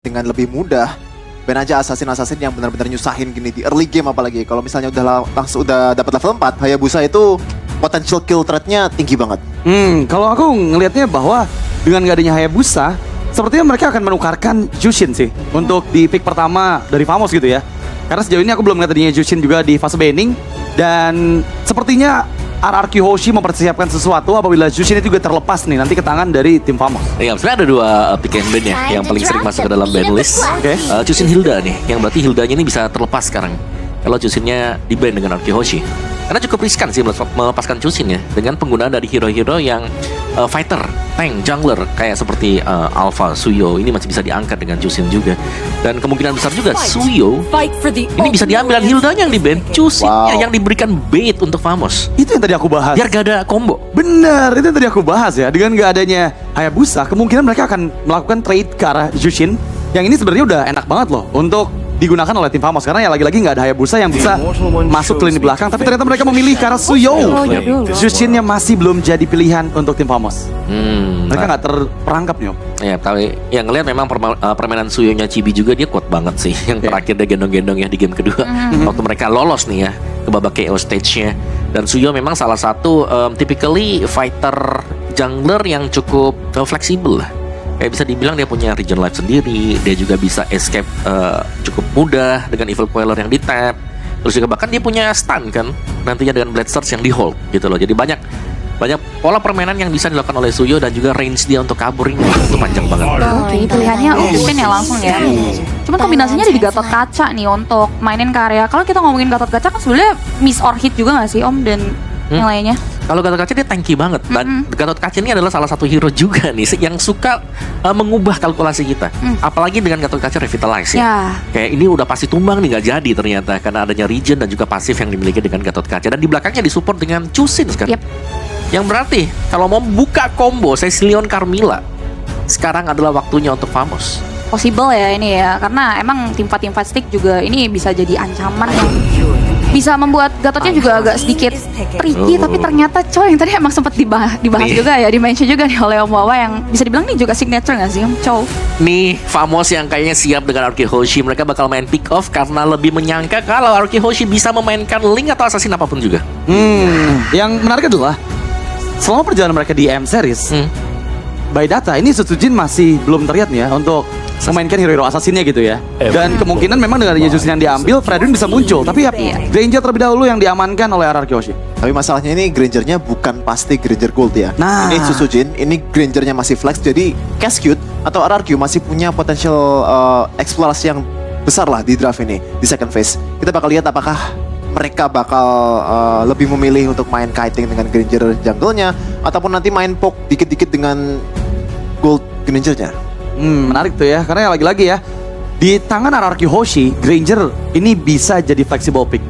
dengan lebih mudah ban aja assassin yang benar-benar nyusahin gini di early game, apalagi kalau misalnya langsung udah dapat level 4, Hayabusa itu potential kill threat-nya tinggi banget. Kalau aku ngelihatnya bahwa dengan gak adanya Hayabusa, sepertinya mereka akan menukarkan Jushin sih untuk di pick pertama dari Famos gitu ya. Karena sejauh ini aku belum ngeliat adanya Jushin juga di fase banning, dan sepertinya RRQ Hoshi mempersiapkan sesuatu apabila Jushin itu juga terlepas nih nanti ke tangan dari tim Famos. Ya, sebenarnya ada dua pick and ban ya yang paling sering masuk ke dalam ban list. Oke. Jushin Hilda nih, yang berarti Hildanya ini bisa terlepas sekarang kalau Jushinnya di ban dengan RRQ Hoshi. Karena cukup riskan sih melepaskan Jushin ya dengan penggunaan dari hero-hero yang fighter, tank, jungler kayak seperti Alpha, Suyo ini masih bisa diangkat dengan Jushin juga. Dan kemungkinan besar juga Suyo ini bisa diambil dan Hildanya yang di ban, Jushinnya yang diberikan bait untuk Famos. Itu yang tadi aku bahas. Biar gak ada combo. Bener, itu yang tadi aku bahas ya. Dengan gak adanya Hayabusa, kemungkinan mereka akan melakukan trade ke arah Jushin. Yang ini sebenarnya udah enak banget loh untuk digunakan oleh tim Famos, karena ya lagi-lagi nggak ada Hayabusa yang bisa masuk ke lini belakang, tapi ternyata mereka memilih ke arah Suyo. Jushinnya masih belum jadi pilihan untuk tim Famos. Mereka nggak terperangkap nih, Om. Ya, tapi yang ngeliat memang permainan Suyo-nya Chibi juga dia kuat banget sih. Yang terakhir dia gendong-gendong ya di game kedua waktu mereka lolos nih ya ke babak KO stage-nya. Dan Suyo memang salah satu typically fighter jungler yang cukup fleksibel lah. Kayak bisa dibilang dia punya regen life sendiri, dia juga bisa escape cukup mudah dengan evil queller yang di tap. Terus juga bahkan dia punya stun kan nantinya dengan blade surge yang di hold gitu loh. Jadi banyak pola permainan yang bisa dilakukan oleh Suyo, dan juga range dia untuk kabur ini itu panjang banget. Oke, pilihannya Jushin ya langsung ya. Cuman kombinasinya jadi Gatot Kaca nih untuk mainin karya. Kalau kita ngomongin Gatot Kaca kan sebenarnya miss or hit juga gak sih Om dan yang lainnya? Kalau Gatot Kaca dia tanky banget. Dan Gatot Kaca ini adalah salah satu hero juga nih yang suka mengubah kalkulasi kita. Apalagi dengan Gatot Kaca Revitalize ya. Kayak ini udah pasti tumbang nih, nggak jadi ternyata karena adanya regen dan juga pasif yang dimiliki dengan Gatot Kaca, dan di belakangnya disupport dengan Jushin sekarang. Yang berarti kalau mau buka combo Cecilion Carmilla, sekarang adalah waktunya untuk Famos. Possible ya ini ya, karena emang tim fight stick juga ini bisa jadi ancaman yang bisa membuat Gatotnya juga agak sedikit tricky. Tapi ternyata Chow yang tadi emang sempat dibahas juga ya, di-mention juga nih oleh Om Wawa, yang bisa dibilang nih juga signature gak sih Om Chow? Nih Famos yang kayaknya siap dengan RRQ Hoshi. Mereka bakal main pick off karena lebih menyangka kalau RRQ Hoshi bisa memainkan Link atau Assassin apapun juga. Yang menarik adalah selama perjalanan mereka di M Series, by data ini Sutsujin masih belum terlihat nih ya untuk memainkan hero-hero assassinnya gitu ya. Dan kemungkinan memang dengan adanya Jushin yang diambil, Fredwin bisa muncul. Tapi ya Granger terlebih dahulu yang diamankan oleh RRQ Hoshi. Tapi masalahnya ini Grangernya bukan pasti Granger Gold ya. Ini Sutsujin, ini Grangernya masih flex. Jadi Cascade atau RRQ masih punya potensial eksplorasi yang besar lah di draft ini, di second phase. Kita bakal lihat apakah mereka bakal lebih memilih untuk main kiting dengan Granger jungle-nya, ataupun nanti main poke dikit-dikit dengan gold Grangernya. Menarik tuh ya, karena lagi-lagi ya di tangan RRQ Hoshi, Granger ini bisa jadi flexible pick.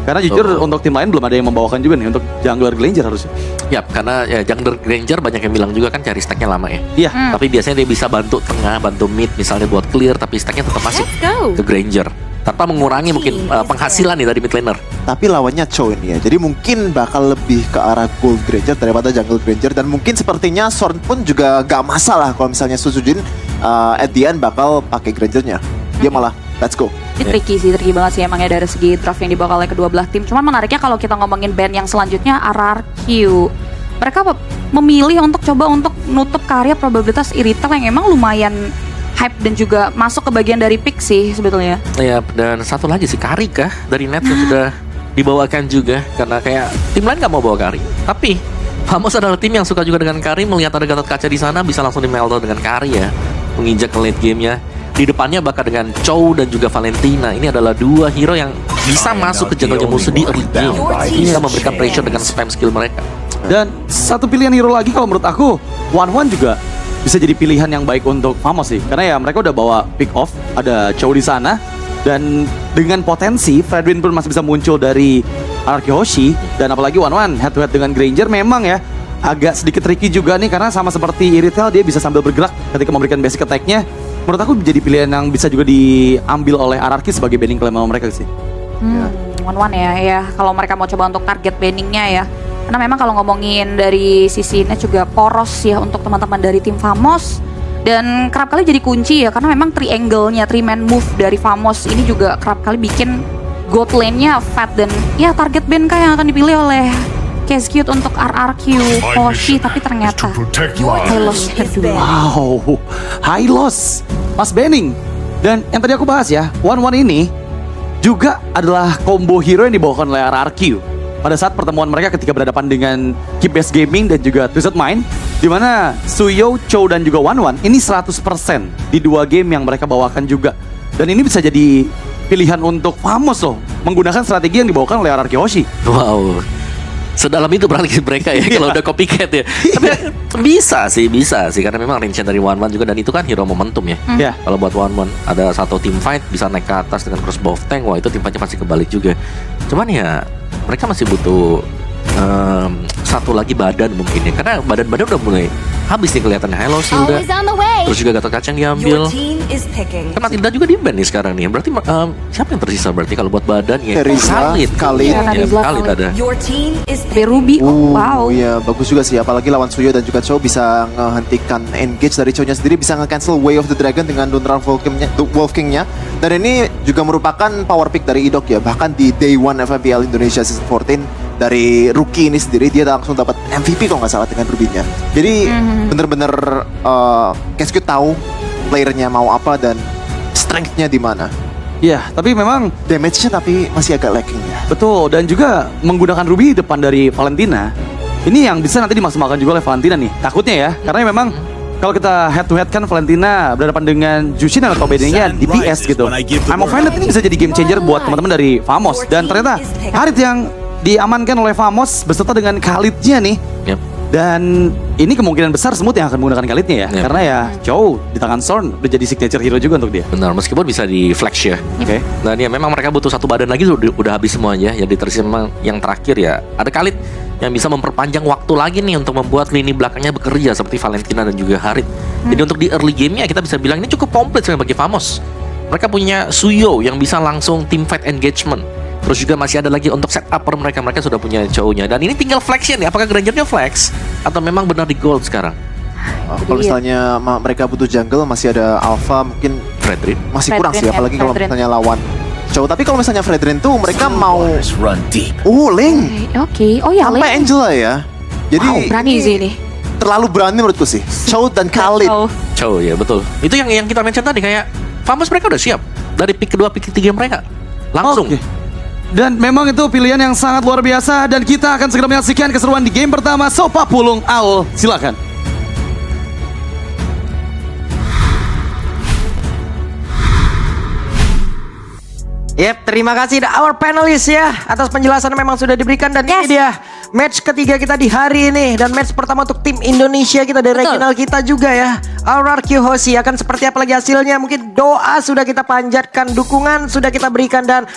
Karena jujur untuk tim lain belum ada yang membawakan juga nih untuk jungler Granger harusnya. Ya, karena ya, jungler Granger banyak yang bilang juga kan cari stacknya lama ya. Iya. Tapi biasanya dia bisa bantu tengah, bantu mid misalnya buat clear, tapi stacknya tetap masuk ke Granger tanpa mengurangi mungkin penghasilan nih dari mid laner. Tapi lawannya Chow ini ya, jadi mungkin bakal lebih ke arah gold Granger daripada jungle Granger. Dan mungkin sepertinya Sorn pun juga gak masalah kalau misalnya Sutsujin at the end bakal pakai Grangernya. Dia malah let's go. Ini tricky banget sih emangnya dari segi draft yang dibawa oleh kedua belah tim. Cuman menariknya kalau kita ngomongin band yang selanjutnya RRQ, mereka memilih untuk coba untuk nutup karya probabilitas Irithel yang emang lumayan hype dan juga masuk ke bagian dari pick sih sebetulnya. Ya, dan satu lagi sih Kari kah dari net yang sudah dibawakan juga, karena kayak tim lain gak mau bawa Kari. Tapi Famos adalah tim yang suka juga dengan Kari, melihat ada Gatot Kaca di sana bisa langsung di-meltdown dengan Kari ya, menginjak ke late game-nya. Di depannya bakal dengan Chow dan juga Valentina. Ini adalah dua hero yang bisa masuk ke jungle musuh di early game, bisa memberikan pressure dengan spam skill mereka. Dan satu pilihan hero lagi kalau menurut aku, One juga bisa jadi pilihan yang baik untuk Famos sih. Karena ya mereka udah bawa pick off, ada Chow di sana, dan dengan potensi Fredwin pun masih bisa muncul dari RRQ Hoshi. Dan apalagi One head to head dengan Granger memang ya agak sedikit tricky juga nih, karena sama seperti Irithel dia bisa sambil bergerak ketika memberikan basic attack-nya. Menurut aku jadi pilihan yang bisa juga diambil oleh RRQ sebagai banning claim mereka sih. One ya, kalau mereka mau coba untuk target banningnya ya. Karena memang kalau ngomongin dari sisi net juga poros ya untuk teman-teman dari tim Famos. Dan kerap kali jadi kunci ya, karena memang triangle-nya, 3-man move dari Famos ini juga kerap kali bikin gold lane-nya fat. Dan ya target Benka yang akan dipilih oleh Cascute untuk RRQ Hoshi, tapi ternyata Hylos kedua. Wow, high loss, Mas Benning. Dan yang tadi aku bahas ya, 1-1 ini juga adalah combo hero yang dibawakan oleh RRQ. Pada saat pertemuan mereka ketika berhadapan dengan Keep Best Gaming dan juga Twisted Mind, di mana Suyo, Chow dan juga 1-1 ini 100% di 2 game yang mereka bawakan juga. Dan ini bisa jadi pilihan untuk Famos loh, menggunakan strategi yang dibawakan oleh RRQ Hoshi. Wow. Sedalam itu berarti mereka ya kalau udah copycat ya. Tapi bisa sih karena memang range dari One juga, dan itu kan hero momentum ya. Ya. Kalau buat One ada satu team fight bisa naik ke atas dengan crossbow of tank, wah itu tim fightnya pasti kebalik juga. Cuman ya mereka masih butuh satu lagi badan mungkin ya, karena badan-badan udah mulai habis nih kelihatan. Hello sih udah. Terus juga Gatot Kaca yang diambil. Kan Matilda juga di ban nih sekarang nih. Berarti siapa yang tersisa berarti kalau buat badan ya? Khalid. Ya, Khalid ada. Ruby, wow. Ya bagus juga sih, apalagi lawan Suyo dan juga Chow bisa menghentikan engage dari Chow-nya sendiri, bisa nge-cancel Way of the Dragon dengan Donran Wolf King-nya. Dan ini juga merupakan power pick dari Idok ya, bahkan di Day 1 FMPL Indonesia Season 14 dari rookie ini sendiri dia langsung dapat MVP kalau nggak salah dengan Ruby-nya. Jadi bener-bener Cascute tahu playernya mau apa dan strength-nya di mana. Ya, tapi memang Damage-nya tapi masih agak lacking ya. betul, dan juga menggunakan Ruby depan dari Valentina. Ini yang bisa nanti dimaksimalkan juga oleh Valentina nih. Takutnya ya, karena memang kalau kita head to head kan Valentina berhadapan dengan Jushin atau bedanya DPS gitu. I'm offended ini bisa jadi game changer buat teman-teman dari Famos. Dan ternyata Harit yang diamankan oleh Famos beserta dengan Khalidnya nih. Yep. Dan ini kemungkinan besar Smooth yang akan menggunakan Khalidnya ya. Yep. Karena ya Chow di tangan Sorn udah jadi signature hero juga untuk dia. Benar, meskipun bisa di flash ya. Oke. Dan ya memang mereka butuh satu badan lagi, udah habis semuanya. Yang diterusin memang yang terakhir ya ada Khalid yang bisa memperpanjang waktu lagi nih untuk membuat lini belakangnya bekerja seperti Valentina dan juga Harit. Jadi untuk di early game-nya kita bisa bilang ini cukup komplit sebenarnya bagi Famos. Mereka punya Suyo yang bisa langsung team fight engagement. Terus juga masih ada lagi untuk setup mereka sudah punya Chow-nya. Dan ini tinggal flex-nya nih, apakah Granger-nya flex atau memang benar di gold sekarang? Kalau misalnya mereka butuh jungle, masih ada Alpha, mungkin Fredrin masih kurang sih, Fredrin, apalagi kalau Fredrin. misalnya lawan Chow. Tapi kalau misalnya Fredrin tuh mereka mau Ling Oke, oh ya sampai Lane. Angela ya. Jadi Wow, berani sih ini. terlalu berani menurutku sih. Chow dan Khalid. Oh. Chow ya betul. Itu yang kita mention tadi, kayak Famos mereka udah siap dari pick kedua, pick ketiga mereka langsung. Oke. Dan memang itu pilihan yang sangat luar biasa. Dan kita akan segera menyaksikan keseruan di game pertama. Sopa Pulung Aul, silakan. Yep, terima kasih our panelists ya atas penjelasan yang memang sudah diberikan, dan ini dia match ketiga kita di hari ini, dan match pertama untuk tim Indonesia kita dari Betul. regional kita juga ya. RRQ Hoshi akan seperti apa lagi hasilnya? Mungkin doa sudah kita panjatkan, dukungan sudah kita berikan, dan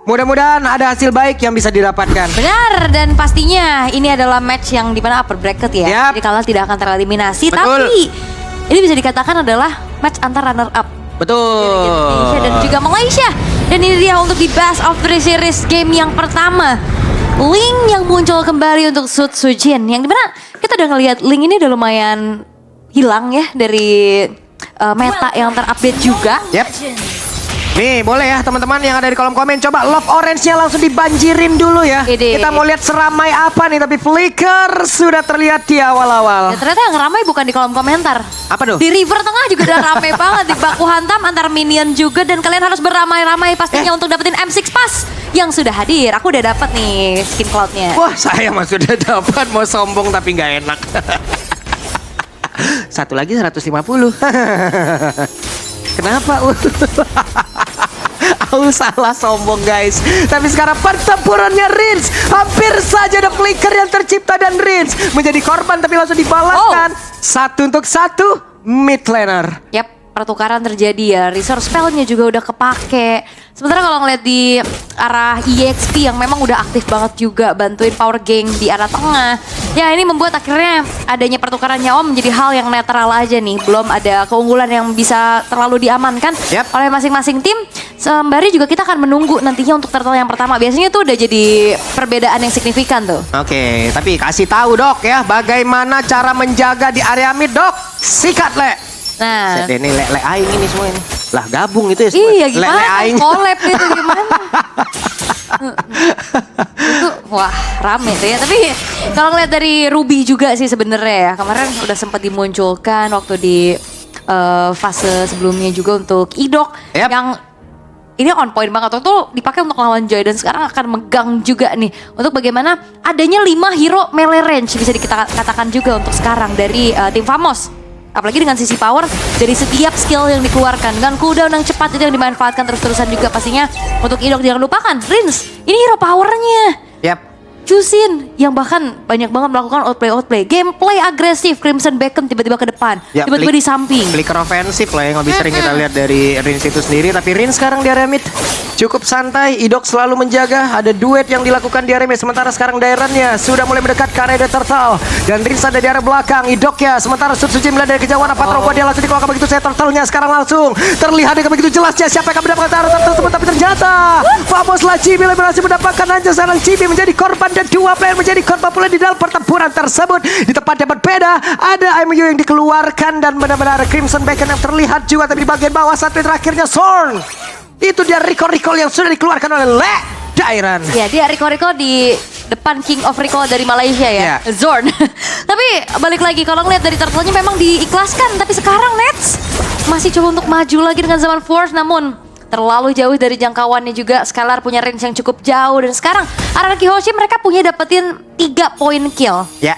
mudah-mudahan ada hasil baik yang bisa didapatkan. Benar, dan pastinya ini adalah match yang dimana upper bracket ya. Yap. Jadi kalah tidak akan tereliminasi, Betul. tapi ini bisa dikatakan adalah match antar runner up. Betul. Indonesia dan juga Malaysia. Dan ini dia untuk di best of 3 series game yang pertama. Link yang muncul kembali untuk Sud Sujin, yang dimana kita udah ngelihat Link ini udah lumayan hilang ya dari meta yang terupdate juga. Yep. Nih boleh ya teman-teman yang ada di kolom komen, coba love orange-nya langsung dibanjirin dulu ya. Ide. Kita mau lihat seramai apa nih, tapi Flicker sudah terlihat di awal-awal. Dan ternyata yang ramai bukan di kolom komentar. Apa tuh? Di river tengah juga udah ramai banget, di baku hantam antar minion juga, dan kalian harus beramai-ramai pastinya untuk dapetin M6 Pass yang sudah hadir. Aku udah dapet nih skin cloud-nya. Wah, saya mah sudah dapat, mau sombong tapi nggak enak. Satu lagi 150. Kenapa? Aku salah sombong guys. Tapi sekarang pertempurannya Rins. Hampir saja ada Flicker yang tercipta dan Rins menjadi korban, tapi langsung dibalaskan. Satu untuk satu mid laner. Yap, pertukaran terjadi ya. Resource spell-nya juga udah kepake. Sementara kalau ngeliat di arah EXP yang memang udah aktif banget juga bantuin power gang di arah tengah. Ya ini membuat akhirnya adanya pertukaran nyawa menjadi hal yang netral aja nih. Belum ada keunggulan yang bisa terlalu diamankan oleh masing-masing tim. Sembari juga kita akan menunggu nantinya untuk turtle yang pertama. Biasanya tuh udah jadi perbedaan yang signifikan tuh. Oke, tapi kasih tahu dok ya, bagaimana cara menjaga di area mid dok? Sikat le. Nah, Set ini le aing ini semua ini. Lah gabung itu ya semua. iya Le gimana? aing. Collab gitu gimana? Itu wah rame tuh ya. Tapi kalau ngeliat dari Ruby juga sih sebenarnya ya. Kemarin udah sempat dimunculkan waktu di fase sebelumnya juga untuk Idok Yap. yang ini on point banget tuh dipakai untuk lawan Joy dan sekarang akan megang juga nih untuk bagaimana adanya 5 hero melee range bisa dikatakan juga untuk sekarang dari tim Famos. Apalagi dengan sisi power dari setiap skill yang dikeluarkan dengan cooldown yang cepat itu yang dimanfaatkan terus-terusan juga pastinya untuk Idok jangan lupakan Rins ini hero powernya Yap. Jusin yang bahkan banyak banget melakukan outplay gameplay agresif Crimson Beckham tiba-tiba ke depan Ya, tiba-tiba di samping Flicker ofensif lah yang lebih sering kita lihat dari Rins itu sendiri. Tapi Rins sekarang di area mid cukup santai. Idok selalu menjaga. Ada duet yang dilakukan di area mid. Sementara sekarang Dairannya sudah mulai mendekat ke area The Turtle. Dan Rins ada di area belakang. Idok ya. Sementara Suji melihat dari kejauhan apa robot dia langsung dikeluarkan begitu saya Turtle-nya. Sekarang langsung terlihat dengan begitu jelasnya siapa yang akan mendapatkan arah Turtle tersebut. Tapi ternyata Famoslah Chibi berhasil mendapatkan anjir. Sekarang Chibi menjadi korban dan dua player menjadi korban pula di dalam pertempuran tersebut. Di tempat yang berbeda ada MU yang dikeluarkan dan benar-benar Crimson Bacon yang terlihat juga. Tapi di bagian bawah satu terakhirnya Zorn. Itu dia recall yang sudah dikeluarkan oleh Le Dairan. ya dia Rico di depan King of Recall dari Malaysia ya Ya. Zorn. Tapi balik lagi kalau ngeliat dari Turtle-nya memang diikhlaskan. Tapi sekarang Nets masih coba untuk maju lagi dengan zaman Force namun terlalu jauh dari jangkauannya juga. Scalar punya range yang cukup jauh dan sekarang Araki Hoshi mereka punya dapetin 3 poin kill. Ya.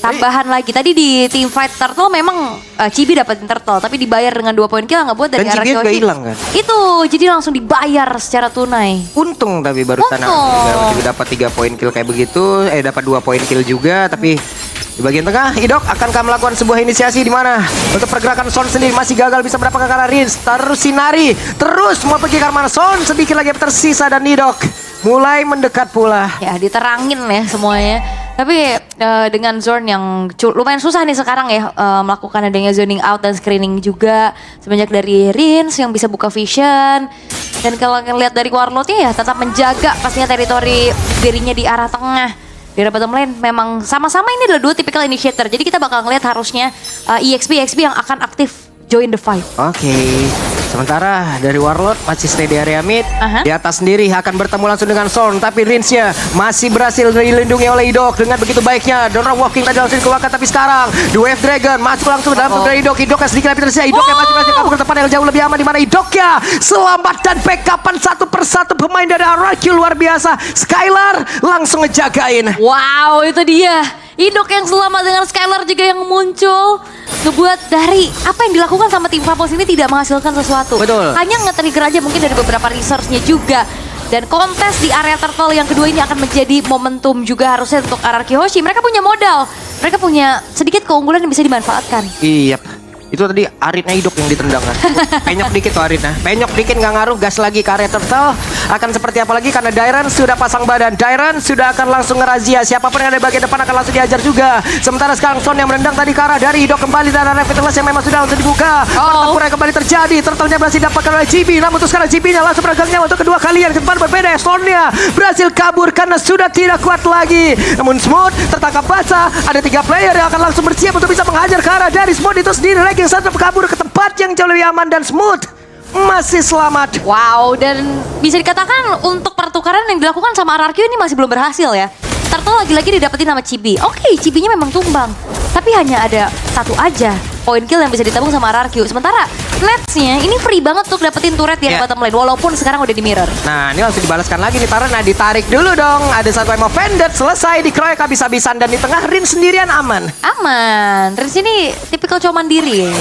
Tambahan lagi tadi di team fight Turtle memang Chibi dapetin Turtle tapi dibayar dengan 2 poin kill nggak buat dari Dan Araki Chibi juga Hoshi. hilang kan? Itu jadi langsung dibayar secara tunai. Untung tapi barusan Untung. dapat 3 poin kill kayak begitu, dapat 2 poin kill juga. Tapi di bagian tengah, Idok akankah melakukan sebuah inisiasi di mana untuk pergerakan Son sendiri masih gagal bisa mendapatkan ke arah Rins. Terus Sinari terus mau pergi ke arah mana Son sedikit lagi tersisa dan Idok mulai mendekat pula. Ya diterangin ya semuanya. Tapi dengan Zorn yang lumayan susah nih sekarang ya melakukan adanya zoning out dan screening juga sebanyak dari Rins yang bisa buka vision. Dan kalau ngelihat dari Warlordnya ya tetap menjaga pastinya teritori dirinya di arah tengah. Di arah bottom lane memang sama-sama ini adalah 2 typical initiator. Jadi kita bakal ngelihat harusnya EXP yang akan aktif join the fight. Oke. Sementara dari Warlord masih stay di area mid. Di atas sendiri akan bertemu langsung dengan Zorn. Tapi Rinsnya masih berhasil dilindungi oleh Idok dengan begitu baiknya. Donor Walking tadi langsung dikeluarkan. Tapi sekarang The Wave Dragon masuk langsung dalam dari Idok. Idok yang sedikit lebih tersisa. Idok yang masih berhasil kabur ke depan yang jauh lebih aman. Di mana Idoknya selamat dan backupan satu persatu pemain dari RRQ luar biasa. Skylar langsung ngejagain. Wow, itu dia. Idok yang selamat dengan Skylar juga yang muncul. Ngebuat dari apa yang dilakukan sama tim Famos ini tidak menghasilkan sesuatu. Betul. Hanya nge-trigger aja mungkin dari beberapa resource-nya juga. Dan kontes di area Turtle yang kedua ini akan menjadi momentum juga harusnya untuk Araki Hoshi. Mereka punya modal. Mereka punya sedikit keunggulan yang bisa dimanfaatkan. Iya. Itu tadi Aritnya Idok yang ditendang kan. Penyok dikit tuh Aritnya. Penyok dikit nggak ngaruh, gas lagi ke area Turtle. Akan seperti apa lagi karena Dairan sudah pasang badan. Dairan sudah akan langsung ngerazia. Siapapun yang ada di bagian depan akan langsung diajar juga. Sementara sekarang Son yang merendang tadi ke arah dari Idok kembali dan arah Vitalitas yang memang sudah langsung dibuka. Pertempuran yang kembali terjadi. Turtle-nya berhasil dapatkan oleh GB. Namun untuk sekarang GB-nya langsung beragangnya untuk kedua kalian. Ke depan berbeda. Son-nya berhasil kabur karena sudah tidak kuat lagi. Namun Smooth tertangkap basah. Ada 3 player yang akan langsung bersiap untuk bisa menghajar ke arah dari Smooth itu sendiri. Lagi yang satu kabur ke tempat yang jauh lebih aman dan Smooth masih selamat. Wow, dan bisa dikatakan untuk pertukaran yang dilakukan sama RRQ ini masih belum berhasil ya. Turtle lagi-lagi didapetin sama Chibi. Oke, Chibinya memang tumbang. Tapi hanya ada satu aja poin kill yang bisa ditabung sama RRQ. Sementara Nets-nya ini free banget untuk dapetin turret di bottom lane. Walaupun sekarang udah di mirror. Nah ini langsung dibalaskan lagi nih Tara. Nah ditarik dulu dong. Ada satu emo Vended selesai dikeroyok habis-habisan. Dan di tengah Rin sendirian aman. Aman. Rins ini tipikal cowok mandiri ya.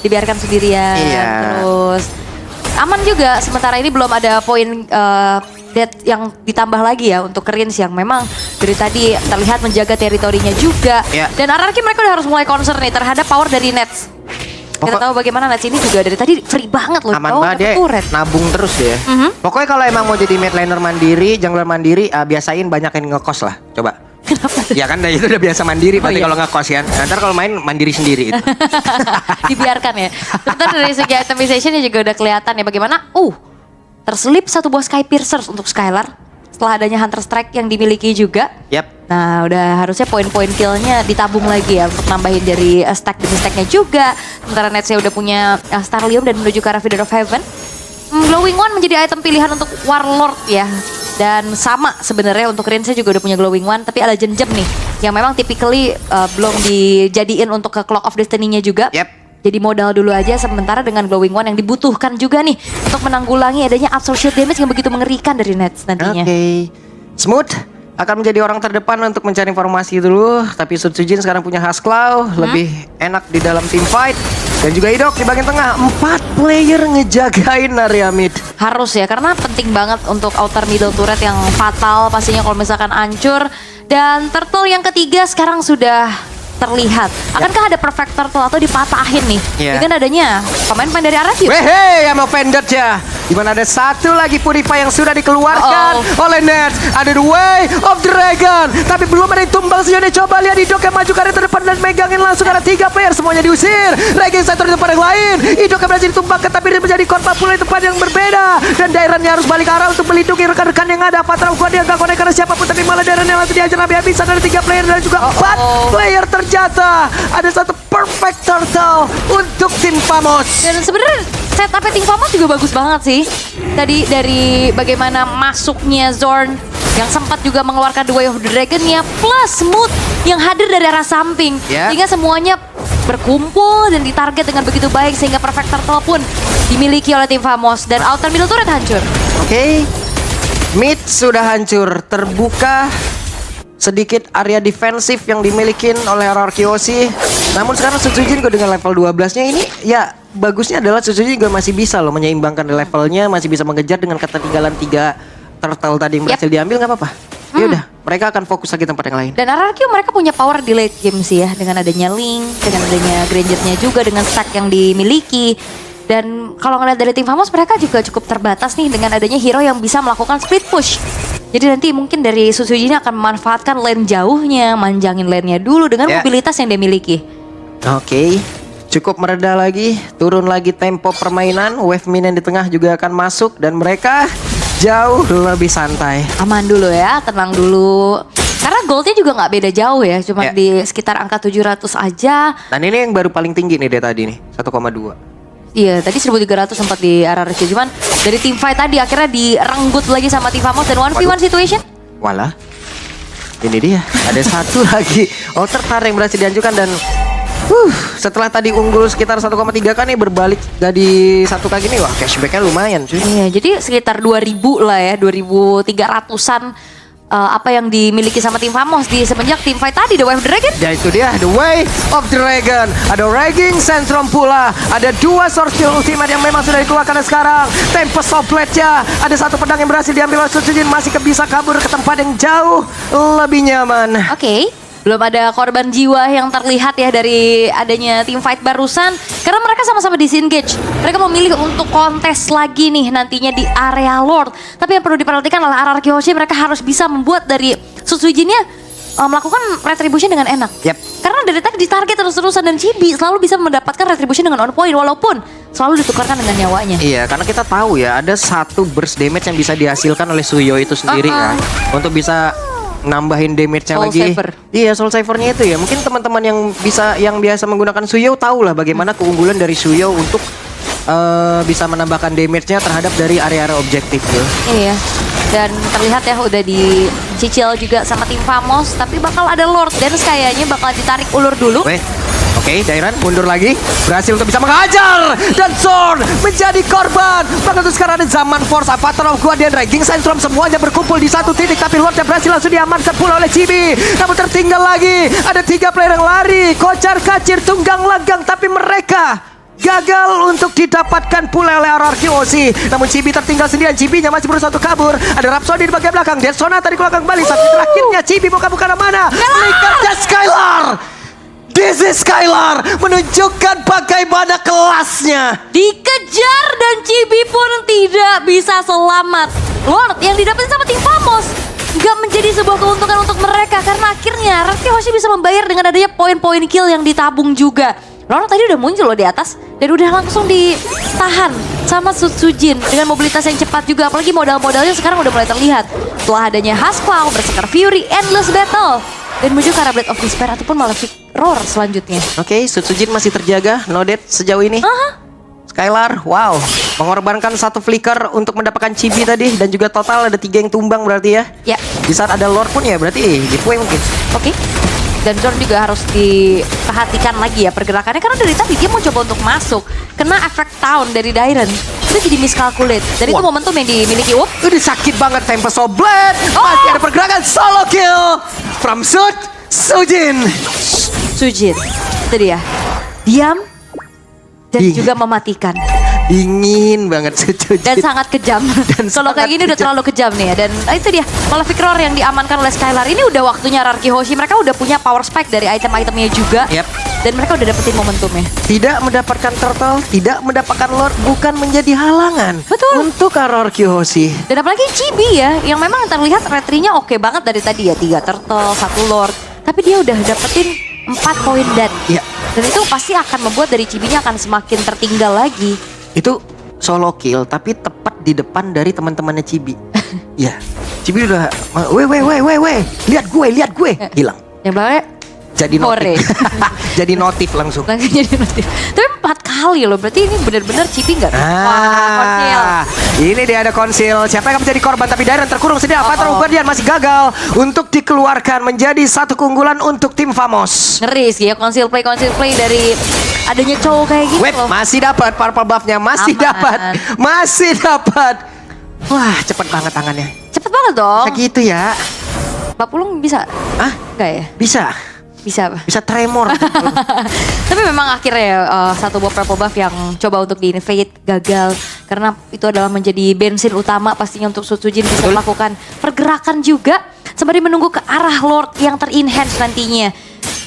Dibiarkan sendirian. Iya. Terus aman juga. Sementara ini belum ada poin dead yang ditambah lagi ya untuk Rins yang memang dari tadi terlihat menjaga teritorinya juga. Iya. Dan RRQ mereka udah harus mulai concern nih terhadap power dari Nets. Kita tahu bagaimana Nets ini juga dari tadi free banget loh. Aman banget dia, nabung terus dia. Pokoknya kalau emang mau jadi mid laner mandiri, jungler mandiri, biasain banyakin ngekos lah. Coba. Kenapa? Ya kan itu udah biasa mandiri berarti iya. kalau ngekos kan. Nah, ntar kalau main mandiri sendiri itu. Dibiarkan ya. Sebentar dari segi itemizationnya juga udah kelihatan ya bagaimana. Terselip satu buah Sky Piercers untuk Skylar. setelah adanya Hunter Strike yang dimiliki juga. Yap. Nah, udah harusnya poin-poin killnya ditabung lagi ya untuk nambahin dari stack demi stacknya juga. Sementara Netsnya udah punya Starlium dan menuju ke arah Feeder of Heaven. Glowing One menjadi item pilihan untuk Warlord ya. Dan sama sebenarnya untuk Rinsnya juga udah punya Glowing One, tapi ada Jenjem nih yang memang typically belum dijadiin untuk ke Clock of Destiny-nya juga. Yep. Jadi modal dulu aja, sementara dengan Glowing One yang dibutuhkan juga nih untuk menanggulangi adanya Absolute Shield damage yang begitu mengerikan dari Nets nantinya. Oke. Smooth akan menjadi orang terdepan untuk mencari informasi dulu, tapi Sutsujin sekarang punya Hasklaw, lebih enak di dalam team fight. Dan juga Idok di bagian tengah, 4 player ngejagain area mid. Harus ya, karena penting banget untuk outer middle turret yang fatal pastinya kalau misalkan hancur. Dan turtle yang ketiga sekarang sudah terlihat. Akankah ada perfect turtle atau dipatahin nih? Yeah. Dengan adanya pemain-pemain dari Araki. Wehe, I'm offended ya. Dimana ada satu lagi Purify yang sudah dikeluarkan oleh Nets. Ada The Way of Dragon. Tapi belum ada yang tumbang sejauh ini. Coba lihat Idok yang maju ke arah terdepan dan megangin langsung karena 3 player. Semuanya diusir. Raging Center di tempat yang lain. Idok yang berhasil ditumbangkan tapi dia menjadi korban pula di tempat yang berbeda. Dan Dairannya harus balik arah untuk melindungi rekan-rekan yang ada. Patra Ukuan dia gak konek karena siapapun. Tapi malah Dairannya langsung diajar habis-habisan. Ada 3 player dan juga 4 player terjatuh. Ada satu perfect turtle untuk tim Famos. Dan sebenarnya setup tim Famos juga bagus banget sih. Tadi dari bagaimana masuknya Zorn yang sempat juga mengeluarkan The Way of the Dragon-nya plus Smooth yang hadir dari arah samping. Yeah. Sehingga semuanya berkumpul dan ditarget dengan begitu baik sehingga perfect turtle pun dimiliki oleh tim Famos dan outer middle turret hancur. Oke. Mid sudah hancur, terbuka sedikit area defensif yang dimiliki oleh RRQC. Namun sekarang Sutsujin dengan level 12-nya ini ya bagusnya adalah Sutsujin juga masih bisa loh menyeimbangkan levelnya, masih bisa mengejar dengan ketertinggalan 3 turtle tadi yang berhasil diambil, nggak apa-apa. Ya udah, mereka akan fokus lagi tempat yang lain. Dan RRQ mereka punya power di late game sih ya, dengan adanya Link, dengan adanya Granger-nya juga, dengan stack yang dimiliki. Dan kalau ngeliat dari tim Famos mereka juga cukup terbatas nih dengan adanya hero yang bisa melakukan split push. Jadi nanti mungkin dari Sutsujin akan memanfaatkan lane jauhnya, manjangin lane-nya dulu dengan mobilitas yang dia miliki. Oke. Cukup mereda lagi, turun lagi tempo permainan, wave minion di tengah juga akan masuk dan mereka jauh lebih santai. Aman dulu ya, tenang dulu. Karena goldnya juga nggak beda jauh ya, cuma di sekitar angka 700 aja. Dan ini yang baru paling tinggi nih dari tadi nih, 1,2. Iya, tadi 1300 sempat di RRQ, cuman dari team fight tadi akhirnya direnggut lagi sama tim Famos dan 1v1 situation. Walah. Ini dia, ada satu lagi outer tar yang berhasil dihancurkan dan setelah tadi unggul sekitar 1,3 kan nih berbalik jadi 1K gini, wah cashbacknya lumayan cuy. Iya, jadi sekitar 2000 lah ya, 2300-an apa yang dimiliki sama tim Famos di semenjak tim fight tadi, The Way of the Dragon. Ya itu dia, The Way of Dragon. Ada Raging Centrum pula. Ada 2 Source Skill Ultimate yang memang sudah dikeluarkan sekarang. Tempest of Blade-nya. Ada satu pedang yang berhasil diambil oleh Sutsujin. Masih bisa kabur ke tempat yang jauh lebih nyaman. Oke. Belum ada korban jiwa yang terlihat ya dari adanya team fight barusan. Karena mereka sama-sama disengage. Mereka memilih untuk kontes lagi nih nantinya di area Lord. Tapi yang perlu diperhatikan adalah RRQC mereka harus bisa membuat dari Sutsujinnya melakukan retribution dengan enak. Yep. Karena dari tadi ditarget terus-terusan dan Chibi selalu bisa mendapatkan retribution dengan on point walaupun selalu ditukarkan dengan nyawanya. Iya, karena kita tahu ya ada satu burst damage yang bisa dihasilkan oleh Suyo itu sendiri kan. Untuk bisa nambahin damage-nya Soul lagi. Saver. Iya, Soul Saver-nya itu ya. Mungkin teman-teman yang biasa menggunakan Suyo tahu lah bagaimana keunggulan dari Suyo untuk bisa menambahkan damage-nya terhadap dari area-area objektif tuh. Iya. Dan terlihat ya udah dicicil juga sama tim Famos, tapi bakal ada Lord Dance kayaknya bakal ditarik ulur dulu. Oke, Dairan mundur lagi, berhasil untuk bisa menghajar dan Zorn menjadi korban. Bahkan itu sekarang ada Zaman Force, Avatar of Guardian, Raging Centrum semuanya berkumpul di satu titik, tapi Lordnya berhasil langsung diamankan pula oleh Chibi. Namun tertinggal lagi, ada 3 player yang lari, kocar kacir, tunggang langgang, tapi mereka gagal untuk didapatkan pula oleh RRQC. Namun Chibi tertinggal sendirian, Chibi-nya masih berusaha untuk kabur. Ada Rhapsody di bagian belakang, dan Sonata di belakang kembali. Tapi terakhirnya Chibi bukan mana. Flickernya Skylar. This is Skylar menunjukkan bagaimana kelasnya. Dikejar dan Chibi pun tidak bisa selamat. Lord yang didapetin sama tim Famos nggak menjadi sebuah keuntungan untuk mereka karena akhirnya RRQC bisa membayar dengan adanya poin-poin kill yang ditabung juga. Lord tadi udah muncul loh di atas dan udah langsung ditahan sama Sutsujin dengan mobilitas yang cepat juga, apalagi modal-modalnya sekarang udah mulai terlihat setelah adanya Haskell, Berserker Fury, Endless Battle, dan menuju ke arah Blade of Despair ataupun Malefic Roar selanjutnya. Oke, Sutsujin masih terjaga, no death sejauh ini. Skylar, wow, mengorbankan satu flicker untuk mendapatkan chibi tadi, dan juga total ada 3 yang tumbang berarti ya. Ya, Di saat ada Lord pun ya berarti giveaway mungkin. oke. Dan Zorn juga harus diperhatikan lagi ya pergerakannya, karena dari tadi dia mau coba untuk masuk, kena efek Town dari Dairen, itu jadi miscalculate. Dan itu momentum yang dimiliki Up. Ini sakit banget, Tempest of Blade. Masih ada pergerakan solo kill from Sutsujin. Sujin, itu dia, diam dan Dingin. juga mematikan. Dingin banget Sutsujin. Dan sangat kejam. Dan kalau kayak gini udah terlalu kejam nih ya. Dan itu dia, Malefic Roar yang diamankan oleh Skylar. Ini udah waktunya Rarky Hoshi. Mereka udah punya power spike dari item-itemnya juga. Yep. Dan mereka udah dapetin momentumnya. Tidak mendapatkan turtle, tidak mendapatkan Lord bukan menjadi halangan. Betul. Untuk Rarky Hoshi. Dan apalagi Chibi ya, yang memang terlihat retrinya oke banget dari tadi ya. 3 turtle, 1 Lord. Tapi dia udah dapetin 4 poin dead. Iya. Dan itu pasti akan membuat dari Chibinya akan semakin tertinggal lagi. Itu solo kill tapi tepat di depan dari teman-temannya Chibi. Iya. Chibi udah weh, lihat gue, hilang. Yang belakangnya Jadi Hore. notif. Jadi notif langsung. langsung jadi notif. Tapi 4 kali loh, berarti ini benar-benar Chibi nggak? Wah, konsil. Ini dia ada konsil. Siapa yang akan menjadi korban? Tapi Dairen terkurung sedang. Fatal of Guardian masih gagal untuk dikeluarkan, menjadi satu keunggulan untuk tim Famos. Ngeri sih ya konsil play dari adanya cowok kayak gitu Wait, loh. masih dapat purple buff-nya, masih Aman. dapat. Wah, cepet banget tangannya. Cepet banget dong. Segitu ya. Mbak Pulung bisa? Ah, Enggak ya? bisa. Bisa apa? Bisa tremor. Tapi memang akhirnya satu buah purple buff yang coba untuk di-invade gagal. Karena itu adalah menjadi bensin utama pastinya untuk Sutsujin bisa melakukan pergerakan juga. Sembari menunggu ke arah Lord yang ter-enhance nantinya.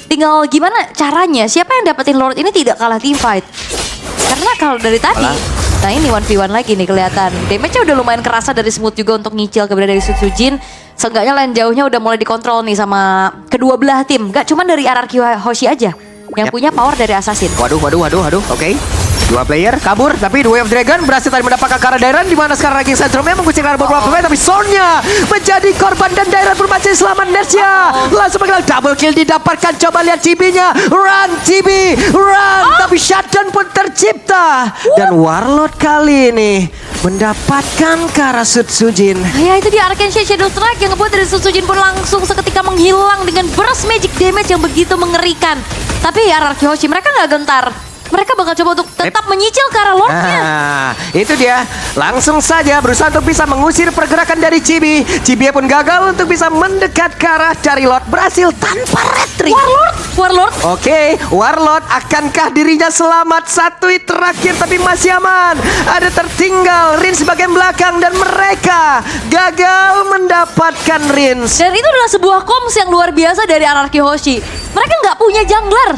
Tinggal gimana caranya, siapa yang dapetin Lord ini tidak kalah team fight. Karena kalau dari tadi, nah ini 1v1 lagi nih kelihatan. Damage-nya udah lumayan kerasa dari Smooth juga untuk nyicil keberadaan dari Sutsujin. Seenggaknya lane jauhnya udah mulai dikontrol nih sama kedua belah tim. Gak cuma dari Rarky Hoshi aja yang punya power dari Assassin. Waduh. Oke. 2 player kabur, tapi The Way of Dragon berhasil tadi mendapatkan ke arah Dairen, di mana sekarang ranking sentrumnya mengucing arah beberapa pemain, tapi Zorn-nya menjadi korban dan Dairen pun masih selamat. Nersia langsung mengenal double kill didapatkan. Coba lihat Chibi-nya, run Chibi, run, tapi shutdown pun tercipta. Dan Warlord kali ini mendapatkan ke arah Sutsujin. Ya itu dia Arcane Shade Shadow Strike yang ngebuat dari Sutsujin pun langsung seketika menghilang dengan burst magic damage yang begitu mengerikan. Tapi ya Rarky Hoshi mereka nggak gentar. Mereka bakal coba untuk tetap menyicil ke arah Lordnya. Nah, itu dia. Langsung saja berusaha untuk bisa mengusir pergerakan dari Chibi. Chibi pun gagal untuk bisa mendekat ke arah dari Lord. Berhasil tanpa retri. Warlord. Oke, Warlord akankah dirinya selamat? Satu hit terakhir tapi masih aman. Ada tertinggal Rins bagian belakang dan mereka gagal mendapatkan Rins. Dan itu adalah sebuah comms yang luar biasa dari Rarky Hoshi. Mereka nggak punya jungler.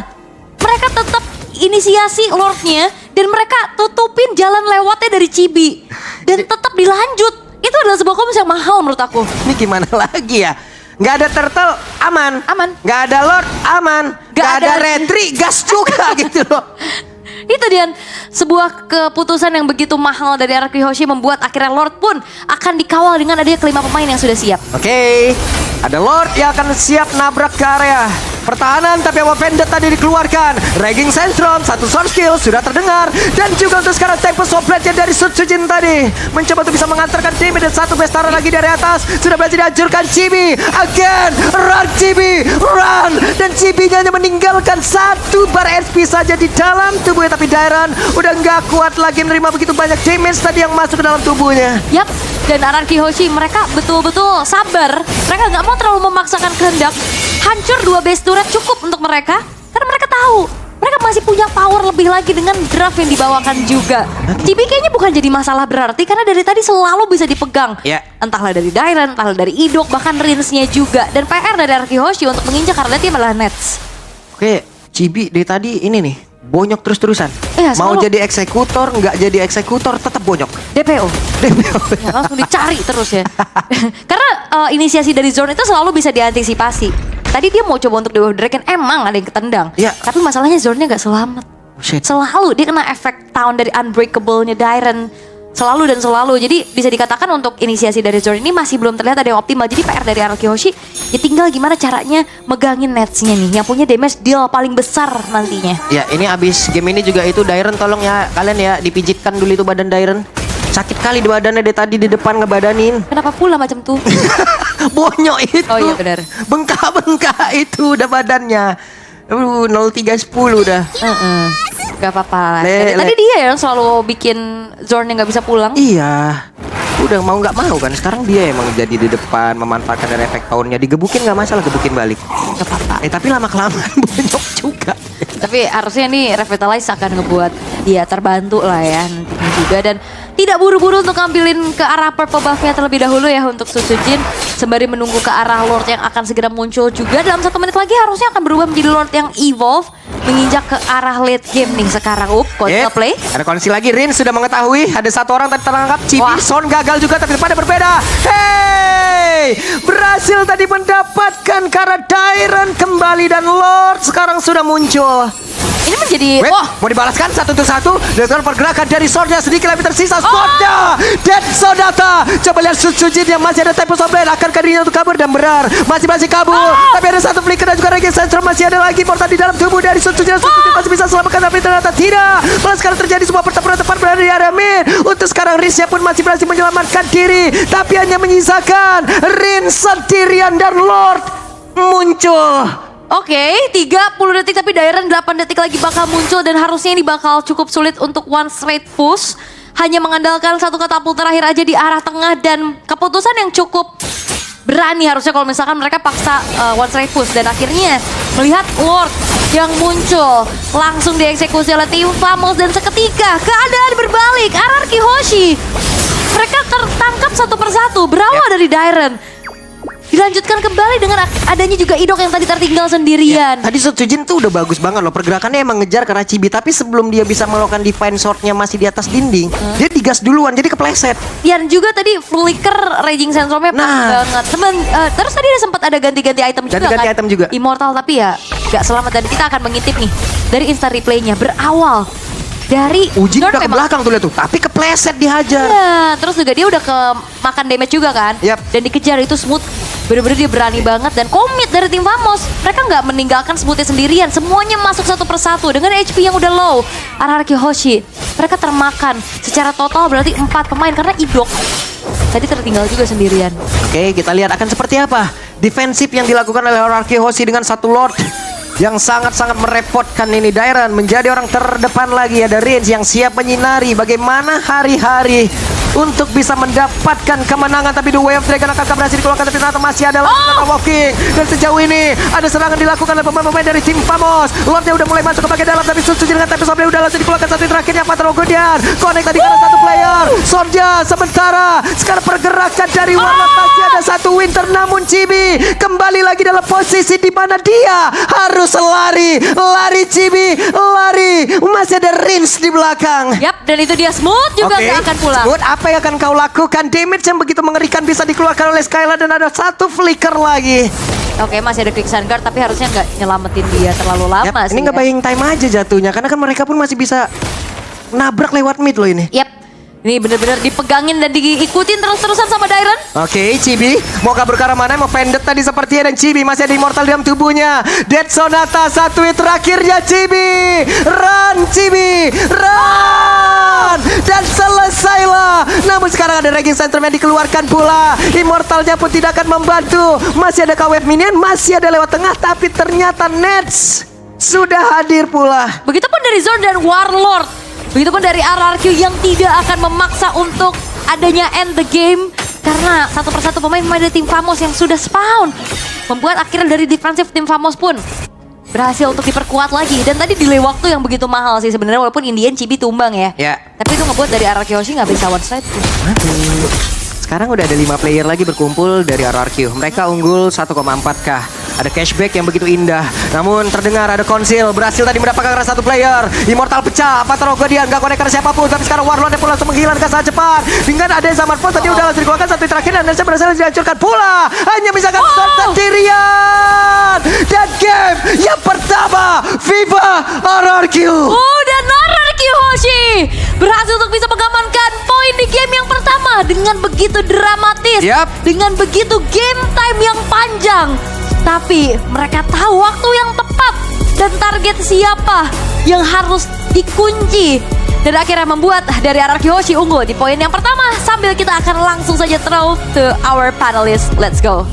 Mereka tetap inisiasi Lordnya dan mereka tutupin jalan lewatnya dari Chibi dan tetap dilanjut. Itu adalah sebuah comms yang mahal menurut aku. Ini gimana lagi ya? Nggak ada turtle, aman. Nggak ada Lord, aman. Nggak ada retri, gas juga gitu loh. Itu dia sebuah keputusan yang begitu mahal dari Rarky Hoshi membuat akhirnya Lord pun akan dikawal dengan adanya kelima pemain yang sudah siap. Oke, ada Lord yang akan siap nabrak ke area pertahanan, tapi Awa Vendetta tadi dikeluarkan. Ragging Centrum, satu source kill sudah terdengar. Dan juga untuk sekarang Tempest of Blade dari Sutsujin tadi mencoba untuk bisa mengantarkan tim, dan satu bestara lagi dari atas sudah berhasil dihancurkan. Chibi again, run Chibi, run. Dan Chibi-nya hanya meninggalkan satu bar SP saja di dalam tubuhnya, tapi Dairen udah nggak kuat lagi menerima begitu banyak damage tadi yang masuk ke dalam tubuhnya. Yap, dan Rarky Hoshi mereka betul-betul sabar. Mereka nggak mau terlalu memaksakan kehendak. Hancur 2 base turret cukup untuk mereka, karena mereka tahu mereka masih punya power lebih lagi dengan draft yang dibawakan juga. Chibi kayaknya bukan jadi masalah berarti, karena dari tadi selalu bisa dipegang. Ya. Entahlah dari Dairen, entahlah dari Idok, bahkan Rins-nya juga. Dan PR dari Rarky Hoshi untuk menginjak karena dia malah Nets. Oke, Chibi dari tadi ini nih bonyok terus-terusan. Iya, Mau selalu. jadi eksekutor, nggak jadi eksekutor, tetap bonyok. DPO. Ya, langsung dicari terus ya. Karena inisiasi dari Zorn itu selalu bisa diantisipasi. Tadi dia mau coba untuk The Way of Dragon, emang ada yang ketendang. Iya. Tapi masalahnya Zornnya gak selamat. Shit. Selalu dia kena efek tahun dari Unbreakable-nya Dairen. Selalu dan selalu. Jadi bisa dikatakan untuk inisiasi dari Zord ini masih belum terlihat ada yang optimal. Jadi PR dari Araki Hoshi ya tinggal gimana caranya megangin netsnya nih. Yang punya damage deal paling besar nantinya. Ya ini abis game ini juga itu Dairen tolong ya kalian ya dipijitkan dulu itu badan Dairen. Sakit kali di badannya dari tadi di depan ngebadanin. Kenapa pula macam tuh? Bonyok itu. Oh iya benar. Bengkak-bengkak itu udah badannya. 0310 udah. Gak apa-apa lah. Le- Tadi dia yang selalu bikin Zorn yang gak bisa pulang. Iya. Udah mau nggak mau kan sekarang dia emang jadi di depan memanfaatkan dari efek powernya. Digebukin nggak masalah, gebukin balik. Gak apa-apa. Tapi lama-kelamaan bonyok juga. Tapi harusnya nih Revitalize akan ngebuat dia terbantu lah ya nantinya juga. Dan tidak buru-buru untuk ngambilin ke arah purple buff-nya terlebih dahulu ya untuk Susujin. Sembari menunggu ke arah Lord yang akan segera muncul juga. Dalam 1 menit lagi harusnya akan berubah menjadi Lord yang evolve. Menginjak ke arah late game nih sekarang. Counter play. Ada kondisi lagi, Rin sudah mengetahui ada satu orang tadi terangkap. Wah. Son gagal juga tapi pada berbeda. Hey, berhasil tadi mendapatkan karena Dairen kembali dan Lord sekarang sudah muncul. Ini menjadi Wait, mau dibalaskan 1 untuk 1 dengan pergerakan dari Swordnya sedikit lebih tersisa. Swordnya Dead Sonata. Coba lihat Susujin yang masih ada Tempest of Blade. Akankah dirinya untuk kabur dan berar. Masih kabur. Tapi ada satu flicker dan juga Regen Sensor. Masih ada lagi portal di dalam tubuh dari Susujin. Susujin masih bisa selamatkan tapi ternyata tidak. Malah sekarang terjadi sebuah pertempuran tepat berada di area mid. Untuk sekarang Rinsnya pun masih berhasil menyelamatkan diri. Tapi hanya menyisakan Rin sendirian dan Lord muncul. Oke, 30 detik tapi Dairen 8 detik lagi bakal muncul dan harusnya ini bakal cukup sulit untuk one straight push. Hanya mengandalkan satu katapult terakhir aja di arah tengah dan keputusan yang cukup berani harusnya kalau misalkan mereka paksa one straight push. Dan akhirnya melihat Lord yang muncul langsung dieksekusi oleh tim Famos dan seketika keadaan berbalik. Araki Hoshi mereka tertangkap satu persatu berawal dari Dairen. Dilanjutkan kembali dengan adanya juga Idok yang tadi tertinggal sendirian. Tadi Susujin tuh udah bagus banget loh. Pergerakannya emang ngejar ke arah Chibi. Tapi sebelum dia bisa melakukan Divine Sword-nya masih di atas dinding, dia digas duluan jadi kepleset. Dan juga tadi flicker Raging Sensor-nya pas banget. Terus tadi ada sempat ada ganti-ganti item juga Ganti-ganti kan. item juga. Immortal tapi ya gak selamat. Dan kita akan mengintip nih dari instant replay-nya. Berawal dari Ujin Zorn udah ke memang- belakang tuh lihat tuh. Tapi kepleset dihajar. Iya, terus juga dia udah ke makan damage juga kan. Yap. Dan dikejar itu Smooth. Bener-bener dia berani banget dan komit dari tim Famos. Mereka nggak meninggalkan Smoothnya sendirian. Semuanya masuk satu persatu dengan HP yang udah low. Araki Hoshi, mereka termakan secara total berarti 4 pemain karena Idok tadi tertinggal juga sendirian. Oke, kita lihat akan seperti apa defensif yang dilakukan oleh Araki Hoshi dengan satu Lord yang sangat-sangat merepotkan ini. Dairen menjadi orang terdepan lagi. Ada Rins yang siap menyinari bagaimana hari-hari untuk bisa mendapatkan kemenangan. Tapi The Way of Dragon akan berhasil dikeluarkan. Tapi ternyata masih ada lagi Walking. Dan sejauh ini ada serangan dilakukan oleh pemain-pemain dari tim Famos. Lordnya udah mulai masuk ke bagian dalam. Tapi Susujin dengan Tempest of Blade udah langsung dikeluarkan. Satu terakhirnya Fatal Ogodian. Connect tadi karena satu player. Sorja sementara. Sekarang pergerakan dari Warlock masih ada satu Winter. Namun Chibi kembali lagi dalam posisi di mana dia harus lari. Lari Chibi. Lari. Masih ada Rins di belakang. Yap, dan itu dia Smooth juga Oke, nggak akan pulang. Smooth, apa yang akan kau lakukan? Damage yang begitu mengerikan bisa dikeluarkan oleh Skylar dan ada satu flicker lagi. Oke, masih ada Quicksand Guard tapi harusnya nggak nyelamatin dia terlalu lama Yap, sih. ini nggak buying time aja jatuhnya karena kan mereka pun masih bisa nabrak lewat mid loh ini. Yap, ini bener-bener dipegangin dan diikutin terus-terusan sama Dairen. Oke, Chibi mau kabur ke arah mana? Mau Vendetta tadi sepertinya dan Chibi masih ada Immortal dalam tubuhnya. Dead Sonata satu hit terakhirnya Chibi. Run Chibi, run dan selesailah. Namun sekarang ada Raging Sensor yang dikeluarkan pula. Immortalnya pun tidak akan membantu. Masih ada KWF minion, masih ada lewat tengah, tapi ternyata Nets sudah hadir pula. Begitupun dari Zorn dan Warlord. Begitupun dari RRQ yang tidak akan memaksa untuk adanya end the game. Karena satu persatu pemain-pemain dari tim Famos yang sudah spawn. Membuat akhirnya dari defensif tim Famos pun berhasil untuk diperkuat lagi. Dan tadi delay waktu yang begitu mahal sih sebenarnya. Walaupun Indian Chibi tumbang ya. Ya. Tapi itu ngebuat dari RRQ Hoshi nggak bisa one straight. Sekarang udah ada 5 player lagi berkumpul dari RRQ. Mereka unggul 1,4k. Ada cashback yang begitu indah. Namun terdengar ada konsil. Berhasil tadi mendapatkan satu player. Immortal pecah. Panther Guardian gak connect ke siapapun. Tapi sekarang Warlord pun langsung menghilang dengan sangat cepat. Dengan ada Zaman Force tadi udah langsung dikeluarkan satu terakhir. Dan Nelson berhasil dihancurkan pula. Hanya misalkan sendirian. Dan game yang pertama Viva RRQ. Dan RRQ Hoshi berhasil untuk bisa mengamankan poin di game yang pertama dengan begitu dramatis, dengan begitu game time yang panjang. Tapi mereka tahu waktu yang tepat dan target siapa yang harus dikunci. Dan akhirnya membuat dari RRQ Hoshi unggul di poin yang pertama. Sambil kita akan langsung saja throw to our panelists. Let's go.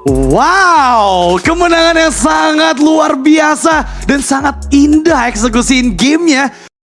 Wow, kemenangan yang sangat luar biasa dan sangat indah eksekusiin gamenya.